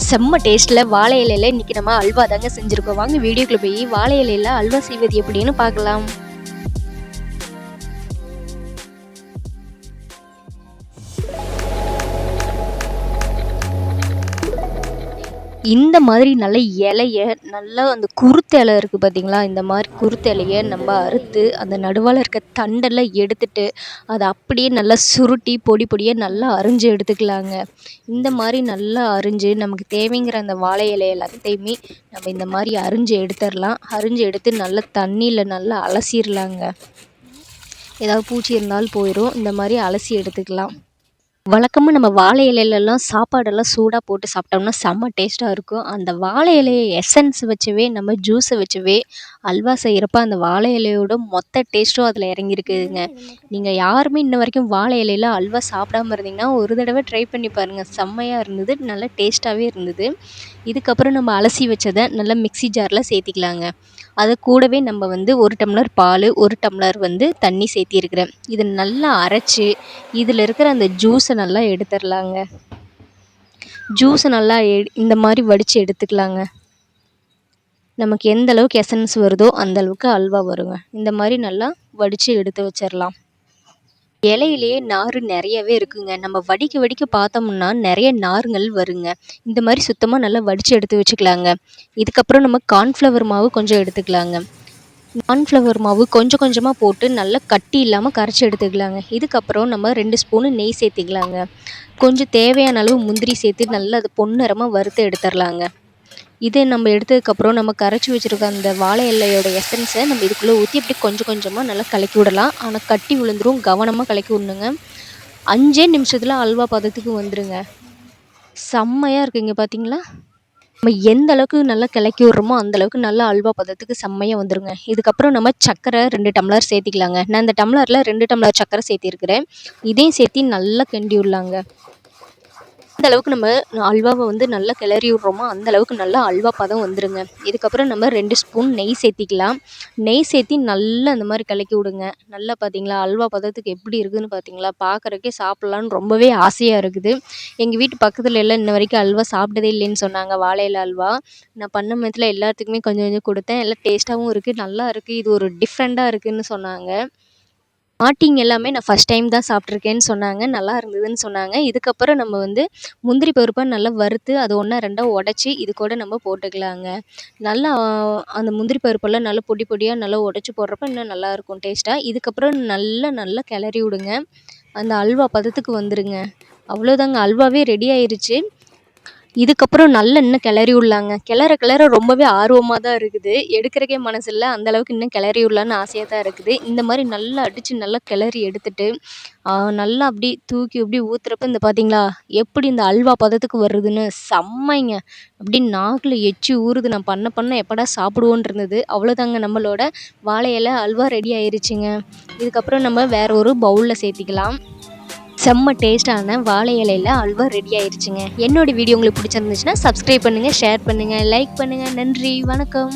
செம்ம டேஸ்ட்டில் வாழை இலையில் இன்றைக்கி நம்ம அல்வா தாங்க செஞ்சுருக்கோம். வாங்க வீடியோக்குள்ளே போய் வாழை இலையில் அல்வா செய்வது எப்படின்னு பார்க்கலாம். இந்த மாதிரி நல்ல இலைய நல்லா அந்த குருத்து இலை இருக்குது பார்த்தீங்களா, இந்த மாதிரி குருத்து இலைய நம்ம அறுத்து அந்த நடுவால் இருக்க தண்டெல்லாம் எடுத்துட்டு அதை அப்படியே நல்லா சுருட்டி பொடி பொடியாக நல்லா அரிஞ்சு எடுத்துக்கலாங்க. இந்த மாதிரி நல்லா அரிஞ்சு நமக்கு தேவைங்கிற அந்த வாழை இலை எல்லாத்தையுமே நம்ம இந்த மாதிரி அரிஞ்சு எடுத்துடலாம். அரிஞ்சு எடுத்து நல்லா தண்ணியில் நல்லா அலசிடலாங்க. ஏதாவது பூச்சி இருந்தாலும் போயிடும். இந்த மாதிரி அலசி எடுத்துக்கலாம். வழக்கமாக நம்ம வாழை இலையிலலாம் சாப்பாடெல்லாம் சூடாக போட்டு சாப்பிட்டோம்னா செம்ம டேஸ்ட்டாக இருக்கும். அந்த வாழை இலையை எசன்ஸ் வச்சவே நம்ம ஜூஸை வச்சவே அல்வா செய்கிறப்ப அந்த வாழை இலையோட மொத்த டேஸ்ட்டும் அதில் இறங்கியிருக்குதுங்க. நீங்கள் யாருமே இன்ன வரைக்கும் வாழை இலையில் அல்வா சாப்பிடாம இருந்தீங்கன்னா ஒரு தடவை ட்ரை பண்ணி பாருங்கள். செம்மையாக இருந்தது, நல்லா டேஸ்ட்டாகவே இருந்தது. இதுக்கப்புறம் நம்ம அலசி வச்சதை நல்லா மிக்ஸி ஜாரில் சேர்த்திக்கலாங்க. அது கூடவே நம்ம 1 டம்ளர் பால், 1 டம்ளர் தண்ணி சேர்த்திருக்கிறேன். இதை நல்லா அரைச்சி இதில் இருக்கிற அந்த ஜூஸை நல்லா எடுத்துடலாங்க. ஜூஸை நல்லா இந்த மாதிரி வடித்து எடுத்துக்கலாங்க. நமக்கு எந்த அளவுக்கு எசன்ஸ் வருதோ அந்த அளவுக்கு அல்வா வருங்க. இந்த மாதிரி நல்லா வடித்து எடுத்து வச்சிடலாம். இலையிலேயே நார் நிறையவே இருக்குங்க. நம்ம வடிக்க வடிக்க பார்த்தோம்னா நிறைய நாருங்கள் வருங்க. இந்த மாதிரி சுத்தமாக நல்லா வடித்து எடுத்து வச்சுக்கலாங்க. இதுக்கப்புறம் நம்ம கார்ன்ஃப்ளவர் மாவு கொஞ்சம் எடுத்துக்கலாங்க. கார்ன்ஃப்ளவர் மாவு கொஞ்சம் கொஞ்சமாக போட்டு நல்லா கட்டி இல்லாமல் கரைச்சி எடுத்துக்கலாங்க. இதுக்கப்புறம் நம்ம 2 ஸ்பூனு நெய் சேர்த்திக்கலாங்க. கொஞ்சம் தேவையான அளவு முந்திரி சேர்த்து நல்லா அது பொன்னிறமாக வறுத்து எடுத்துடலாங்க. இதை நம்ம எடுத்ததுக்கப்புறம் நம்ம கரைச்சி வச்சுருக்க அந்த வாழை இலையோட எசன்ஸை நம்ம இதுக்குள்ளே ஊற்றி அப்படி கொஞ்சம் கொஞ்சமாக நல்லா கலக்கி விடலாம். ஆனால் கட்டி விழுந்துரும், கவனமாக கலக்கி விடணுங்க. 5 நிமிஷத்தில் அல்வா பதத்துக்கு வந்துடுங்க. செம்மையாக இருக்குங்க. பார்த்தீங்களா, நம்ம எந்த அளவுக்கு நல்லா கிளக்கி விட்றோமோ அந்தளவுக்கு நல்லா அல்வா பதத்துக்கு செம்மையாக வந்துடுங்க. இதுக்கப்புறம் நம்ம சர்க்கரை 2 டம்ளர் சேர்த்திக்கலாங்க. நான் இந்த டம்ளரில் 2 டம்ளர் சர்க்கரை சேர்த்திருக்கிறேன். இதையும் சேர்த்தி நல்லா கிண்டி விடலாங்க. அந்த அளவுக்கு நம்ம அல்வாவை நல்லா கிளறி விட்றோமோ அந்த அளவுக்கு நல்லா அல்வா பதம் வந்துடுங்க. இதுக்கப்புறம் நம்ம 2 ஸ்பூன் நெய் சேர்த்திக்கலாம். நெய் சேர்த்தி நல்லா அந்த மாதிரி கலக்கி விடுங்க. நல்லா பார்த்தீங்களா அல்வா பதத்துக்கு எப்படி இருக்குதுன்னு பார்த்தீங்களா, பார்க்குறக்கே சாப்பிட்லான்னு ரொம்பவே ஆசையாக இருக்குது. எங்கள் வீட்டு பக்கத்தில் எல்லாம் இன்ன வரைக்கும் அல்வா சாப்பிட்டதே இல்லைன்னு சொன்னாங்க. வாழை இலை அல்வா நான் பண்ண விதத்தில் எல்லாத்துக்குமே கொஞ்சம் கொஞ்சம் கொடுத்தேன். எல்லாம் டேஸ்ட்டாகவும் இருக்குது, நல்லா இருக்குது, இது ஒரு டிஃப்ரெண்ட்டாக இருக்குதுன்னு சொன்னாங்க. ஸ்டார்டிங் எல்லாமே நான் ஃபஸ்ட் டைம் தான் சாப்பிட்ருக்கேன்னு சொன்னாங்க. நல்லா இருந்ததுன்னு சொன்னாங்க. இதுக்கப்புறம் நம்ம முந்திரி பருப்பை நல்லா வறுத்து அது 1 2 உடச்சி இது கூட நம்ம போட்டுக்கலாங்க. நல்லா அந்த முந்திரி பருப்பெல்லாம் நல்லா பொடி பொடியாக நல்லா உடச்சி போடுறப்ப இன்னும் நல்லாயிருக்கும் டேஸ்ட்டாக. இதுக்கப்புறம் நல்லா கிளறி விடுங்க. அந்த அல்வா பதத்துக்கு வந்துடுங்க. அவ்வளோதாங்க, அல்வாவே ரெடி ஆயிருச்சு. இதுக்கப்புறம் நல்லா இன்னும் கிளறி விடலாங்க. கிளற ரொம்பவே ஆர்வமாக தான் இருக்குது. எடுக்கிறக்கே மனசு இல்லை, அந்தளவுக்கு இன்னும் கிளறி விடலான்னு ஆசையாக தான் இருக்குது. இந்த மாதிரி நல்லா அடித்து நல்லா கிளறி எடுத்துட்டு நல்லா அப்படி தூக்கி இப்படி ஊற்றுறப்ப பார்த்தீங்களா எப்படி இந்த அல்வா பதத்துக்கு வருதுன்னு, செம்மைங்க. அப்படி நாக்கில் எச்சி ஊறுது. நான் பண்ண எப்படா சாப்பிடுவோன்னு இருந்தது. அவ்வளோதாங்க, நம்மளோட வாழை இலை அல்வா ரெடி ஆயிருச்சுங்க. இதுக்கப்புறம் நம்ம வேறு ஒரு பவுலில் சேர்த்திக்கலாம். செம்ம டேஸ்ட்டான வாழை இலையில் அல்வா ரெடி ஆயிருச்சுங்க. என்னோடய வீடியோ உங்களுக்கு பிடிச்சிருந்துச்சுன்னா சப்ஸ்கிரைப் பண்ணுங்கள், ஷேர் பண்ணுங்கள், லைக் பண்ணுங்கள். நன்றி, வணக்கம்.